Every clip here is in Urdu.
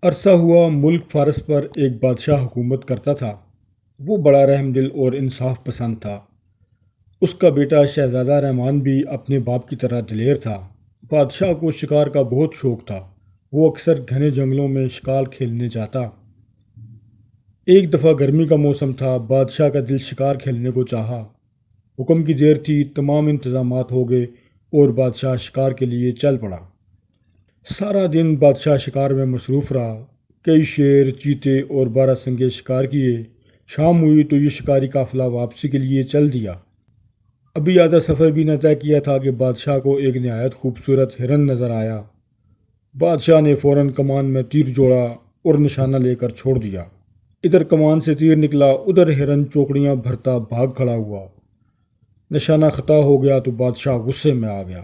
عرصہ ہوا ملک فارس پر ایک بادشاہ حکومت کرتا تھا۔ وہ بڑا رحم دل اور انصاف پسند تھا۔ اس کا بیٹا شہزادہ رحمان بھی اپنے باپ کی طرح دلیر تھا۔ بادشاہ کو شکار کا بہت شوق تھا۔ وہ اکثر گھنے جنگلوں میں شکار کھیلنے جاتا۔ ایک دفعہ گرمی کا موسم تھا۔ بادشاہ کا دل شکار کھیلنے کو چاہا۔ حکم کی دیر تھی، تمام انتظامات ہو گئے اور بادشاہ شکار کے لیے چل پڑا۔ سارا دن بادشاہ شکار میں مصروف رہا۔ کئی شیر، چیتے اور بارہ سنگے شکار کیے۔ شام ہوئی تو یہ شکاری قافلہ واپسی کے لیے چل دیا۔ ابھی آدھا سفر بھی نہ طے کیا تھا کہ بادشاہ کو ایک نہایت خوبصورت ہرن نظر آیا۔ بادشاہ نے فوراً کمان میں تیر جوڑا اور نشانہ لے کر چھوڑ دیا۔ ادھر کمان سے تیر نکلا، ادھر ہرن چوکڑیاں بھرتا بھاگ کھڑا ہوا۔ نشانہ خطا ہو گیا تو بادشاہ غصے میں آ گیا۔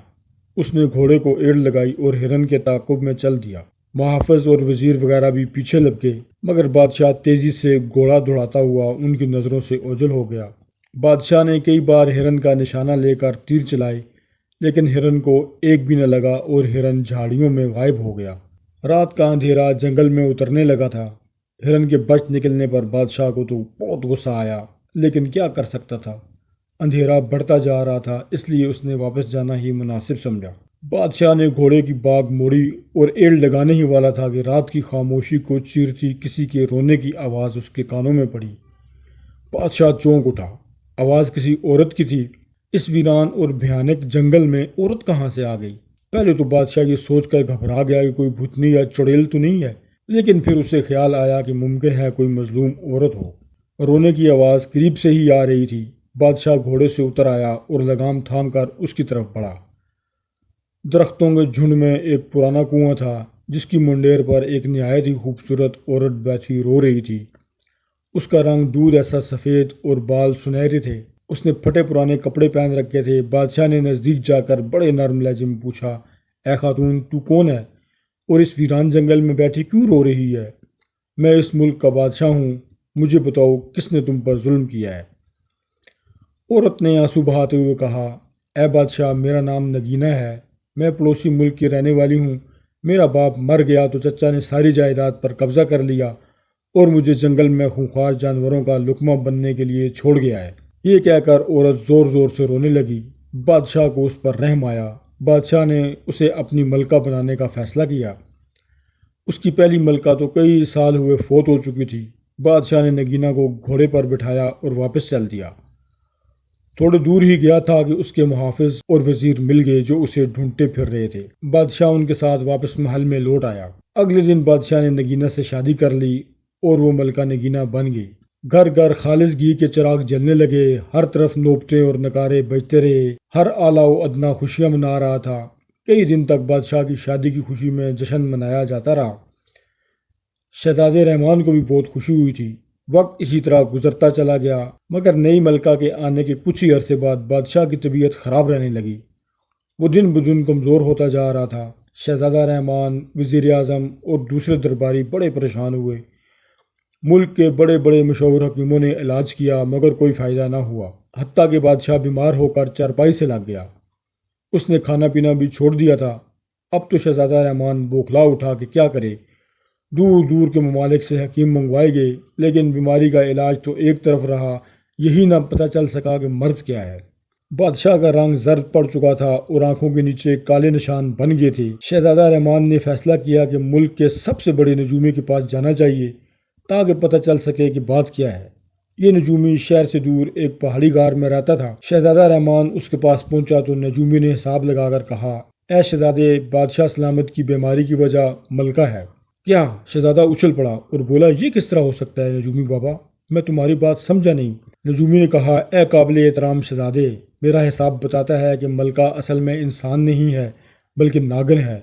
اس نے گھوڑے کو ایڑ لگائی اور ہرن کے تعاقب میں چل دیا۔ محافظ اور وزیر وغیرہ بھی پیچھے لگ گئے، مگر بادشاہ تیزی سے گھوڑا دوڑاتا ہوا ان کی نظروں سے اوجھل ہو گیا۔ بادشاہ نے کئی بار ہرن کا نشانہ لے کر تیر چلائے، لیکن ہرن کو ایک بھی نہ لگا اور ہرن جھاڑیوں میں غائب ہو گیا۔ رات کا اندھیرا جنگل میں اترنے لگا تھا۔ ہرن کے بچ نکلنے پر بادشاہ کو تو بہت غصہ آیا، لیکن کیا کر سکتا تھا؟ اندھیرا بڑھتا جا رہا تھا، اس لیے اس نے واپس جانا ہی مناسب سمجھا۔ بادشاہ نے گھوڑے کی باگ موڑی اور ایڑ لگانے ہی والا تھا کہ رات کی خاموشی کو چیرتی کسی کے رونے کی آواز اس کے کانوں میں پڑی۔ بادشاہ چونک اٹھا۔ آواز کسی عورت کی تھی۔ اس ویران اور بھیانک جنگل میں عورت کہاں سے آ گئی؟ پہلے تو بادشاہ یہ سوچ کر گھبرا گیا کہ کوئی بھوتنی یا چڑیل تو نہیں ہے، لیکن پھر اسے خیال آیا کہ ممکن ہے کوئی مظلوم عورت ہو۔ رونے کی آواز قریب سے ہی آ رہی تھی۔ بادشاہ گھوڑے سے اتر آیا اور لگام تھام کر اس کی طرف بڑھا۔ درختوں کے جھنڈ میں ایک پرانا کنواں تھا، جس کی منڈیر پر ایک نہایت ہی خوبصورت عورت بیٹھی رو رہی تھی۔ اس کا رنگ دودھ ایسا سفید اور بال سنہرے تھے۔ اس نے پھٹے پرانے کپڑے پہن رکھے تھے۔ بادشاہ نے نزدیک جا کر بڑے نرم لہجے میں پوچھا، اے خاتون، تو کون ہے اور اس ویران جنگل میں بیٹھی کیوں رو رہی ہے؟ میں اس ملک کا بادشاہ ہوں، مجھے بتاؤ کس نے تم پر ظلم کیا ہے؟ عورت نے آنسو بہاتے ہوئے کہا، اے بادشاہ، میرا نام نگینہ ہے، میں پڑوسی ملک کی رہنے والی ہوں۔ میرا باپ مر گیا تو چچا نے ساری جائیداد پر قبضہ کر لیا اور مجھے جنگل میں خونخوار جانوروں کا لقمہ بننے کے لیے چھوڑ گیا ہے۔ یہ کہہ کر عورت زور زور سے رونے لگی۔ بادشاہ کو اس پر رحم آیا۔ بادشاہ نے اسے اپنی ملکہ بنانے کا فیصلہ کیا۔ اس کی پہلی ملکہ تو کئی سال ہوئے فوت ہو چکی تھی۔ بادشاہ نے نگینہ کو گھوڑے پر بٹھایا اور واپس چل دیا۔ تھوڑے دور ہی گیا تھا کہ اس کے محافظ اور وزیر مل گئے جو اسے ڈھونڈتے پھر رہے تھے۔ بادشاہ ان کے ساتھ واپس محل میں لوٹ آیا۔ اگلے دن بادشاہ نے نگینہ سے شادی کر لی اور وہ ملکہ نگینہ بن گئی۔ گھر گھر خالص گھی کے چراغ جلنے لگے، ہر طرف نوبتیں اور نکارے بجتے رہے، ہر اعلیٰ و ادنیٰ خوشیاں منا رہا تھا۔ کئی دن تک بادشاہ کی شادی کی خوشی میں جشن منایا جاتا رہا۔ شہزادے رحمان کو بھی بہت خوشی ہوئی تھی۔ وقت اسی طرح گزرتا چلا گیا، مگر نئی ملکہ کے آنے کے کچھ ہی عرصے بعد بادشاہ کی طبیعت خراب رہنے لگی۔ وہ دن بدن کمزور ہوتا جا رہا تھا۔ شہزادہ رحمان، وزیر اعظم اور دوسرے درباری بڑے پریشان ہوئے۔ ملک کے بڑے بڑے مشہور حکیموں نے علاج کیا، مگر کوئی فائدہ نہ ہوا، حتیٰ کہ بادشاہ بیمار ہو کر چارپائی سے لگ گیا۔ اس نے کھانا پینا بھی چھوڑ دیا تھا۔ اب تو شہزادہ رحمان بوکھلا اٹھا کہ کیا کرے۔ دور دور کے ممالک سے حکیم منگوائے گئے، لیکن بیماری کا علاج تو ایک طرف رہا، یہی نہ پتہ چل سکا کہ مرض کیا ہے۔ بادشاہ کا رنگ زرد پڑ چکا تھا اور آنکھوں کے نیچے کالے نشان بن گئے تھے۔ شہزادہ رحمان نے فیصلہ کیا کہ ملک کے سب سے بڑے نجومی کے پاس جانا چاہیے تاکہ پتہ چل سکے کہ بات کیا ہے۔ یہ نجومی شہر سے دور ایک پہاڑی غار میں رہتا تھا۔ شہزادہ رحمان اس کے پاس پہنچا تو نجومی نے حساب لگا کر کہا، اے شہزادے، بادشاہ سلامت کی بیماری کی وجہ ملکہ ہے۔ کیا؟ شہزادہ اچھل پڑا اور بولا، یہ کس طرح ہو سکتا ہے نجومی بابا؟ میں تمہاری بات سمجھا نہیں۔ نجومی نے کہا، اے قابل احترام شہزادے، میرا حساب بتاتا ہے کہ ملکہ اصل میں انسان نہیں ہے بلکہ ناگن ہے،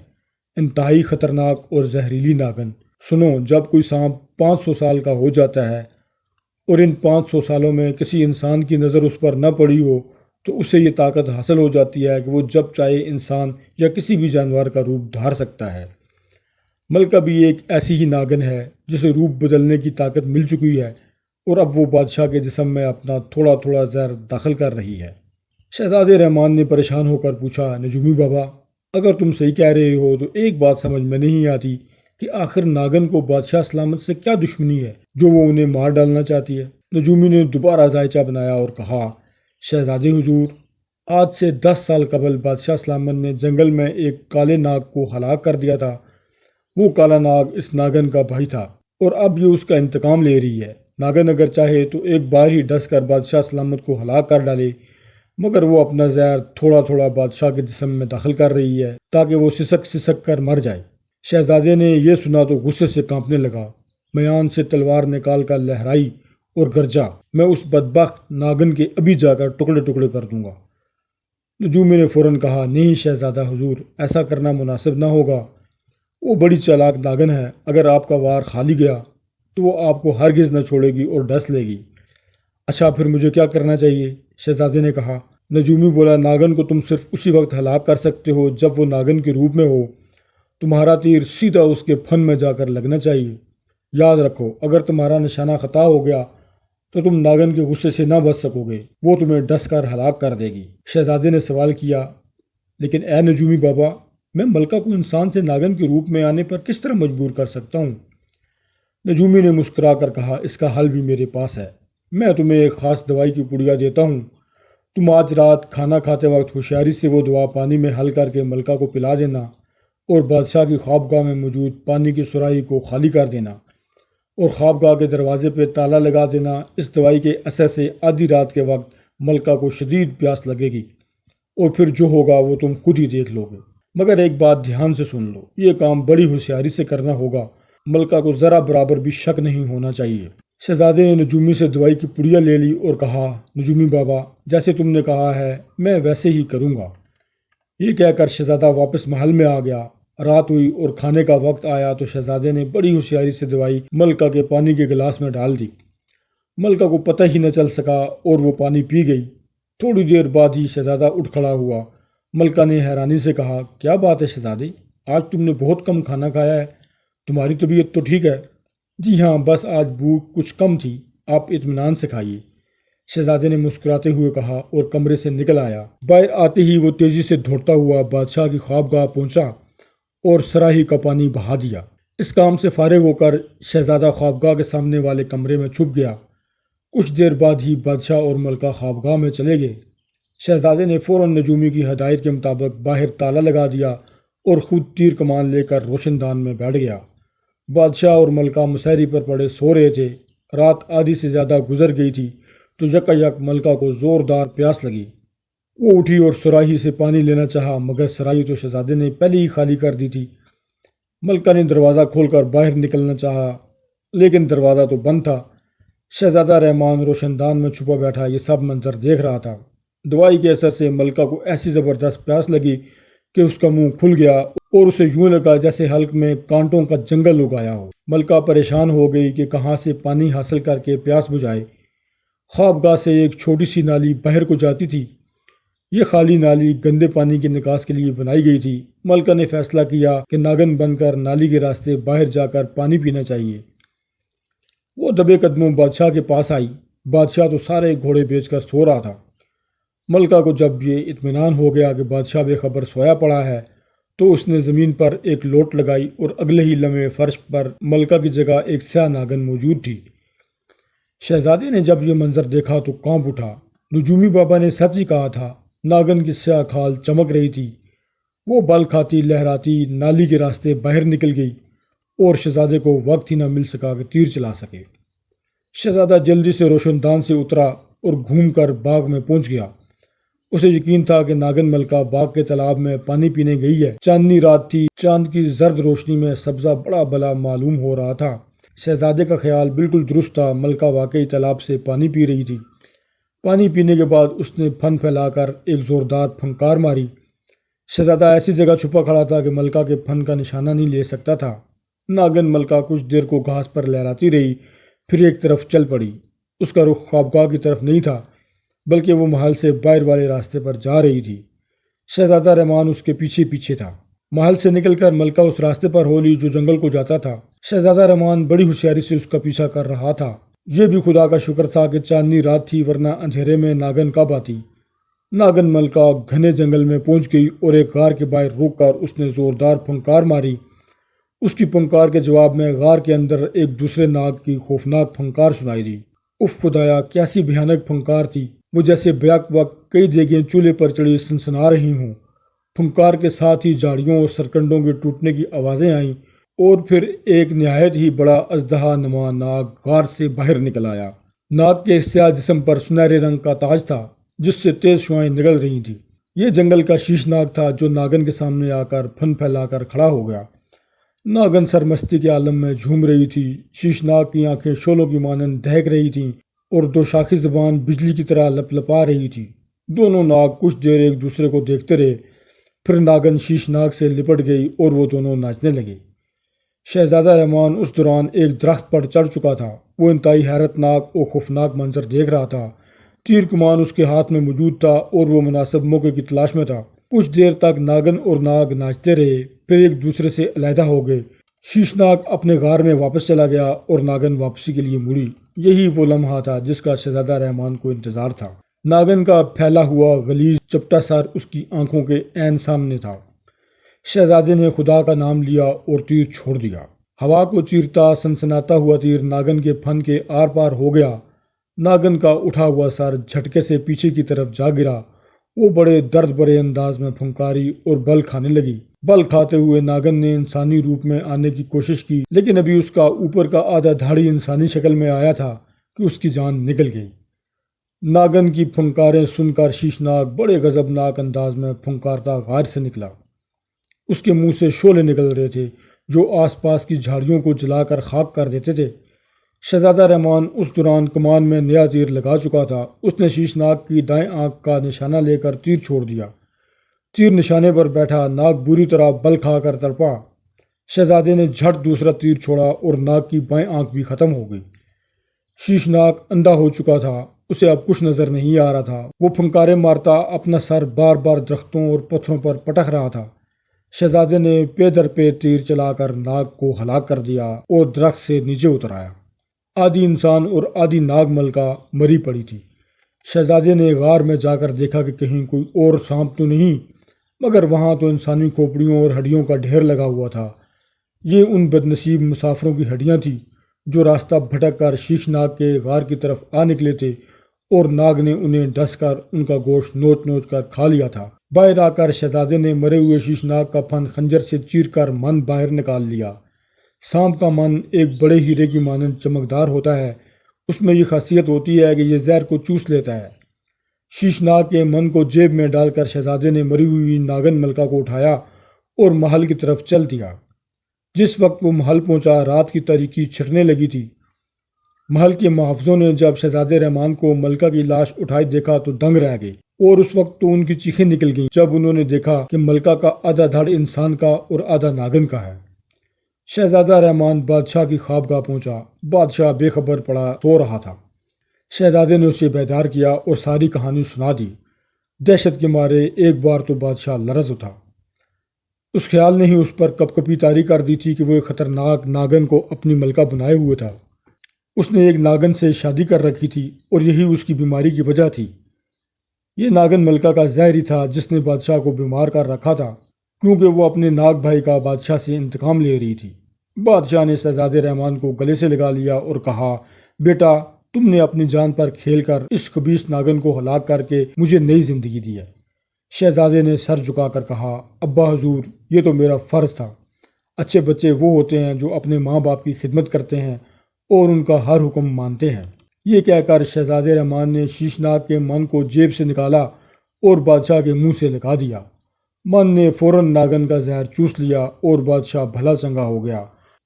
انتہائی خطرناک اور زہریلی ناگن۔ سنو، جب کوئی سانپ 500 سال کا ہو جاتا ہے اور ان 500 سالوں میں کسی انسان کی نظر اس پر نہ پڑی ہو تو اسے یہ طاقت حاصل ہو جاتی ہے کہ وہ جب چاہے انسان یا کسی بھی جانور کا روپ دھار سکتا ہے۔ ملکہ بھی ایک ایسی ہی ناگن ہے جسے روپ بدلنے کی طاقت مل چکی ہے اور اب وہ بادشاہ کے جسم میں اپنا تھوڑا تھوڑا زہر داخل کر رہی ہے۔ شہزادے رحمان نے پریشان ہو کر پوچھا، نجومی بابا، اگر تم صحیح کہہ رہے ہو تو ایک بات سمجھ میں نہیں آتی کہ آخر ناگن کو بادشاہ سلامت سے کیا دشمنی ہے جو وہ انہیں مار ڈالنا چاہتی ہے۔ نجومی نے دوبارہ ذائچہ بنایا اور کہا، شہزادے حضور، آج سے 10 سال قبل بادشاہ سلامت نے جنگل میں ایک کالے ناگ کو ہلاک کر دیا تھا۔ وہ کالا ناگ اس ناگن کا بھائی تھا اور اب یہ اس کا انتقام لے رہی ہے۔ ناگن اگر چاہے تو ایک بار ہی ڈس کر بادشاہ سلامت کو ہلاک کر ڈالے، مگر وہ اپنا زہر تھوڑا تھوڑا بادشاہ کے جسم میں داخل کر رہی ہے تاکہ وہ سسک سسک کر مر جائے۔ شہزادے نے یہ سنا تو غصے سے کانپنے لگا، میان سے تلوار نکال کر لہرائی اور گرجا، میں اس بدبخت ناگن کے ابھی جا کر ٹکڑے ٹکڑے کر دوں گا۔ نجومی نے فوراً کہا، نہیں شہزادہ حضور، ایسا کرنا مناسب نہ ہوگا، وہ بڑی چالاک ناگن ہے، اگر آپ کا وار خالی گیا تو وہ آپ کو ہرگز نہ چھوڑے گی اور ڈس لے گی۔ اچھا پھر مجھے کیا کرنا چاہیے؟ شہزادے نے کہا۔ نجومی بولا، ناگن کو تم صرف اسی وقت ہلاک کر سکتے ہو جب وہ ناگن کے روپ میں ہو، تمہارا تیر سیدھا اس کے پھن میں جا کر لگنا چاہیے۔ یاد رکھو، اگر تمہارا نشانہ خطا ہو گیا تو تم ناگن کے غصے سے نہ بچ سکو گے، وہ تمہیں ڈس کر ہلاک کر دے گی۔ شہزادے نے سوال کیا، لیکن اے نجومی بابا، میں ملکہ کو انسان سے ناگن کے روپ میں آنے پر کس طرح مجبور کر سکتا ہوں؟ نجومی نے مسکرا کر کہا، اس کا حل بھی میرے پاس ہے، میں تمہیں ایک خاص دوائی کی پڑیا دیتا ہوں، تم آج رات کھانا کھاتے وقت ہوشیاری سے وہ دوا پانی میں حل کر کے ملکہ کو پلا دینا اور بادشاہ کی خوابگاہ میں موجود پانی کی سراہی کو خالی کر دینا اور خوابگاہ کے دروازے پہ تالا لگا دینا۔ اس دوائی کے اثر سے آدھی رات کے وقت ملکہ کو شدید پیاس لگے گی اور پھر جو ہوگا وہ تم خود ہی دیکھ لو گے، مگر ایک بات دھیان سے سن لو، یہ کام بڑی ہوشیاری سے کرنا ہوگا، ملکہ کو ذرا برابر بھی شک نہیں ہونا چاہیے۔ شہزادے نے نجومی سے دوائی کی پڑیا لے لی اور کہا، نجومی بابا، جیسے تم نے کہا ہے میں ویسے ہی کروں گا۔ یہ کہہ کر شہزادہ واپس محل میں آ گیا۔ رات ہوئی اور کھانے کا وقت آیا تو شہزادے نے بڑی ہوشیاری سے دوائی ملکہ کے پانی کے گلاس میں ڈال دی۔ ملکہ کو پتہ ہی نہ چل سکا اور وہ پانی پی گئی۔ تھوڑی دیر بعد ہی شہزادہ اٹھ کھڑا ہوا۔ ملکہ نے حیرانی سے کہا، کیا بات ہے شہزادے، آج تم نے بہت کم کھانا کھایا ہے، تمہاری طبیعت تو ٹھیک ہے؟ جی ہاں، بس آج بھوک کچھ کم تھی، آپ اطمینان سے کھائیے، شہزادے نے مسکراتے ہوئے کہا اور کمرے سے نکل آیا۔ باہر آتے ہی وہ تیزی سے دوڑتا ہوا بادشاہ کی خوابگاہ پہنچا اور سراہی کا پانی بہا دیا۔ اس کام سے فارغ ہو کر شہزادہ خوابگاہ کے سامنے والے کمرے میں چھپ گیا۔ کچھ دیر بعد ہی بادشاہ اور ملکہ خوابگاہ میں چلے گئے۔ شہزادے نے فوراً نجومی کی ہدایت کے مطابق باہر تالا لگا دیا اور خود تیر کمان لے کر روشن دان میں بیٹھ گیا۔ بادشاہ اور ملکہ مسہری پر پڑے سو رہے تھے۔ رات آدھی سے زیادہ گزر گئی تھی تو یکا یک ملکہ کو زوردار پیاس لگی۔ وہ اٹھی اور سراہی سے پانی لینا چاہا، مگر سراہی تو شہزادے نے پہلے ہی خالی کر دی تھی۔ ملکہ نے دروازہ کھول کر باہر نکلنا چاہا، لیکن دروازہ تو بند تھا۔ شہزادہ رحمان روشن دان میں چھپا بیٹھا یہ سب منظر دیکھ رہا تھا۔ دوائی کے اثر سے ملکہ کو ایسی زبردست پیاس لگی کہ اس کا منہ کھل گیا اور اسے یوں لگا جیسے حلق میں کانٹوں کا جنگل اگایا ہو۔ ملکہ پریشان ہو گئی کہ کہاں سے پانی حاصل کر کے پیاس بجھائے۔ خوابگاہ سے ایک چھوٹی سی نالی باہر کو جاتی تھی۔ یہ خالی نالی گندے پانی کے نکاس کے لیے بنائی گئی تھی۔ ملکہ نے فیصلہ کیا کہ ناگن بن کر نالی کے راستے باہر جا کر پانی پینا چاہیے۔ وہ دبے قدموں بادشاہ کے پاس آئی۔ بادشاہ تو سارے گھوڑے بیچ کر سو رہا تھا۔ ملکہ کو جب یہ اطمینان ہو گیا کہ بادشاہ بے خبر سویا پڑا ہے تو اس نے زمین پر ایک لوٹ لگائی اور اگلے ہی لمحے فرش پر ملکہ کی جگہ ایک سیاہ ناگن موجود تھی۔ شہزادے نے جب یہ منظر دیکھا تو کانپ اٹھا۔ نجومی بابا نے سچ ہی کہا تھا، ناگن کی سیاہ کھال چمک رہی تھی۔ وہ بل کھاتی لہراتی نالی کے راستے باہر نکل گئی اور شہزادے کو وقت ہی نہ مل سکا کہ تیر چلا سکے۔ شہزادہ جلدی سے روشن دان سے اترا اور گھوم کر باغ میں پہنچ گیا۔ اسے یقین تھا کہ ناگن ملکہ باغ کے تالاب میں پانی پینے گئی ہے۔ چاندنی رات تھی، چاند کی زرد روشنی میں سبزہ بڑا بلا معلوم ہو رہا تھا۔ شہزادے کا خیال بالکل درست تھا، ملکہ واقعی تالاب سے پانی پی رہی تھی۔ پانی پینے کے بعد اس نے پھن پھیلا کر ایک زوردار پھنکار ماری۔ شہزادہ ایسی جگہ چھپا کھڑا تھا کہ ملکہ کے پھن کا نشانہ نہیں لے سکتا تھا۔ ناگن ملکہ کچھ دیر کو گھاس پر لہراتی رہی، پھر ایک طرف چل پڑی۔ اس کا رخ خوابگاہ کی طرف نہیں تھا، بلکہ وہ محل سے باہر والے راستے پر جا رہی تھی۔ شہزادہ رحمان اس کے پیچھے پیچھے تھا۔ محل سے نکل کر ملکہ اس راستے پر ہو لی جو جنگل کو جاتا تھا۔ شہزادہ رحمان بڑی ہوشیاری سے اس کا پیچھا کر رہا تھا۔ یہ بھی خدا کا شکر تھا کہ چاندنی رات تھی، ورنہ اندھیرے میں ناگن کب آتی۔ ناگن ملکہ گھنے جنگل میں پہنچ گئی اور ایک غار کے باہر رک کر اس نے زوردار پھنکار ماری اس کی پھنکار کے جواب میں غار کے اندر ایک دوسرے ناگ کی خوفناک پھنکار سنائی دی۔ اف خدایا، کیسی بھیانک پھنکار تھی! وہ جیسے بیک وقت کئی دیگیں چولہے پر چڑھی سنسنا رہی ہوں۔ پھنکار کے ساتھ ہی جھاڑیوں اور سرکنڈوں کے ٹوٹنے کی آوازیں آئیں، اور پھر ایک نہایت ہی بڑا اژدہا نما ناگ غار سے باہر نکل آیا۔ ناگ کے سیاہ جسم پر سنہرے رنگ کا تاج تھا جس سے تیز شعائیں نکل رہی تھیں۔ یہ جنگل کا شیش ناگ تھا جو ناگن کے سامنے آ کر پھن پھیلا کر کھڑا ہو گیا۔ ناگن سرمستی کے عالم میں جھوم رہی تھی۔ شیش ناگ کی آنکھیں شعلوں کی مانند دہک رہی تھیں اور دو شاخی زبان بجلی کی طرح لپ لپا رہی تھی۔ دونوں ناگ کچھ دیر ایک دوسرے کو دیکھتے رہے، پھر ناگن شیش ناگ سے لپٹ گئی اور وہ دونوں ناچنے لگے۔ شہزادہ رحمان اس دوران ایک درخت پر چڑھ چکا تھا۔ وہ انتہائی حیرت ناک اور خوفناک منظر دیکھ رہا تھا۔ تیر کمان اس کے ہاتھ میں موجود تھا اور وہ مناسب موقع کی تلاش میں تھا۔ کچھ دیر تک ناگن اور ناگ ناچتے رہے، پھر ایک دوسرے سے علیحدہ ہو گئے۔ شیش ناگ اپنے غار میں واپس چلا گیا اور ناگن واپسی کے لیے مڑی۔ یہی وہ لمحہ تھا جس کا شہزادہ رحمان کو انتظار تھا۔ ناگن کا پھیلا ہوا غلیظ چپٹا سر اس کی آنکھوں کے عین سامنے تھا۔ شہزادے نے خدا کا نام لیا اور تیر چھوڑ دیا۔ ہوا کو چیرتا سنسناتا ہوا تیر ناگن کے پھن کے آر پار ہو گیا۔ ناگن کا اٹھا ہوا سر جھٹکے سے پیچھے کی طرف جا گرا۔ وہ بڑے درد بھرے انداز میں پھنکاری اور بل کھانے لگی۔ بل کھاتے ہوئے ناگن نے انسانی روپ میں آنے کی کوشش کی، لیکن ابھی اس کا اوپر کا آدھا دھاڑی انسانی شکل میں آیا تھا کہ اس کی جان نکل گئی۔ ناگن کی پھنکاریں سن کر شیش ناگ بڑے غضبناک انداز میں پھنکارتا غار سے نکلا۔ اس کے منہ سے شعلے نکل رہے تھے جو آس پاس کی جھاڑیوں کو جلا کر خاک کر دیتے تھے۔ شہزادہ رحمان اس دوران کمان میں نیا تیر لگا چکا تھا۔ اس نے شیش ناگ کی دائیں آنکھ کا نشانہ لے کر تیر چھوڑ دیا۔ تیر نشانے پر بیٹھا، ناگ بری طرح بل کھا کر تڑپا۔ شہزادے نے جھٹ دوسرا تیر چھوڑا اور ناگ کی بائیں آنکھ بھی ختم ہو گئی۔ شیش ناگ اندھا ہو چکا تھا، اسے اب کچھ نظر نہیں آ رہا تھا۔ وہ پھنکارے مارتا اپنا سر بار بار درختوں اور پتھروں پر پٹک رہا تھا۔ شہزادے نے پے در پے تیر چلا کر ناگ کو ہلاک کر دیا اور درخت سے نیچے اترایا۔ آدھی انسان اور آدھی ناگ ملکہ مری پڑی تھی۔ شہزادے نے غار میں جا کر دیکھا کہ کہیں کوئی اور سانپ تو نہیں، مگر وہاں تو انسانی کھوپڑیوں اور ہڈیوں کا ڈھیر لگا ہوا تھا۔ یہ ان بدنصیب مسافروں کی ہڈیاں تھیں جو راستہ بھٹک کر شیش ناگ کے غار کی طرف آ نکلے تھے اور ناگ نے انہیں ڈس کر ان کا گوشت نوچ نوچ کر کھا لیا تھا۔ باہر آ کر شہزادے نے مرے ہوئے شیش ناگ کا پھن خنجر سے چیر کر من باہر نکال لیا۔ سانپ کا من ایک بڑے ہیرے کی مانند چمکدار ہوتا ہے۔ اس میں یہ خاصیت ہوتی ہے کہ یہ زہر کو چوس لیتا ہے۔ شیش ناگ کے من کو جیب میں ڈال کر شہزادے نے مری ہوئی ناگن ملکہ کو اٹھایا اور محل کی طرف چل دیا۔ جس وقت وہ محل پہنچا، رات کی تاریکی چھٹنے لگی تھی۔ محل کے محافظوں نے جب شہزادے رحمان کو ملکہ کی لاش اٹھائے دیکھا تو دنگ رہ گئے، اور اس وقت تو ان کی چیخیں نکل گئیں جب انہوں نے دیکھا کہ ملکہ کا آدھا دھڑ انسان کا اور آدھا ناگن کا ہے۔ شہزادہ رحمان بادشاہ کی خوابگاہ پہنچا۔ بادشاہ بے خبر پڑا سو رہا تھا۔ شہزادے نے اسے بیدار کیا اور ساری کہانی سنا دی۔ دہشت کے مارے ایک بار تو بادشاہ لرز اٹھا۔ اس خیال نے ہی اس پر کپ کپی طاری کر دی تھی کہ وہ ایک خطرناک ناگن کو اپنی ملکہ بنائے ہوئے تھا۔ اس نے ایک ناگن سے شادی کر رکھی تھی اور یہی اس کی بیماری کی وجہ تھی۔ یہ ناگن ملکہ کا زہر ہی تھا جس نے بادشاہ کو بیمار کر رکھا تھا، کیونکہ وہ اپنے ناگ بھائی کا بادشاہ سے انتقام لے رہی تھی۔ بادشاہ نے شہزادے رحمان کو گلے سے لگا لیا اور کہا، بیٹا، تم نے اپنی جان پر کھیل کر اس خبیث ناگن کو ہلاک کر کے مجھے نئی زندگی دی ہے۔ شہزادے نے سر جھکا کر کہا، ابا حضور، یہ تو میرا فرض تھا۔ اچھے بچے وہ ہوتے ہیں جو اپنے ماں باپ کی خدمت کرتے ہیں اور ان کا ہر حکم مانتے ہیں۔ یہ کہہ کر شہزادے رحمان نے شیش ناگ کے من کو جیب سے نکالا اور بادشاہ کے منہ سے لگا دیا۔ من نے فوراً ناگن کا زہر چوس لیا اور بادشاہ بھلا چنگا ہو گیا۔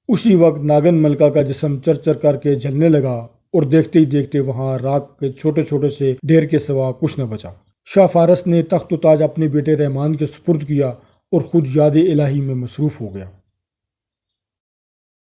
اسی وقت ناگن ملکہ کا جسم چر چر کر کے جلنے لگا اور دیکھتے ہی دیکھتے وہاں راکھ کے چھوٹے چھوٹے سے ڈھیر کے سوا کچھ نہ بچا۔ شاہ فارس نے تخت و تاج اپنے بیٹے رحمان کے سپرد کیا اور خود یاد الہی میں مصروف ہو گیا۔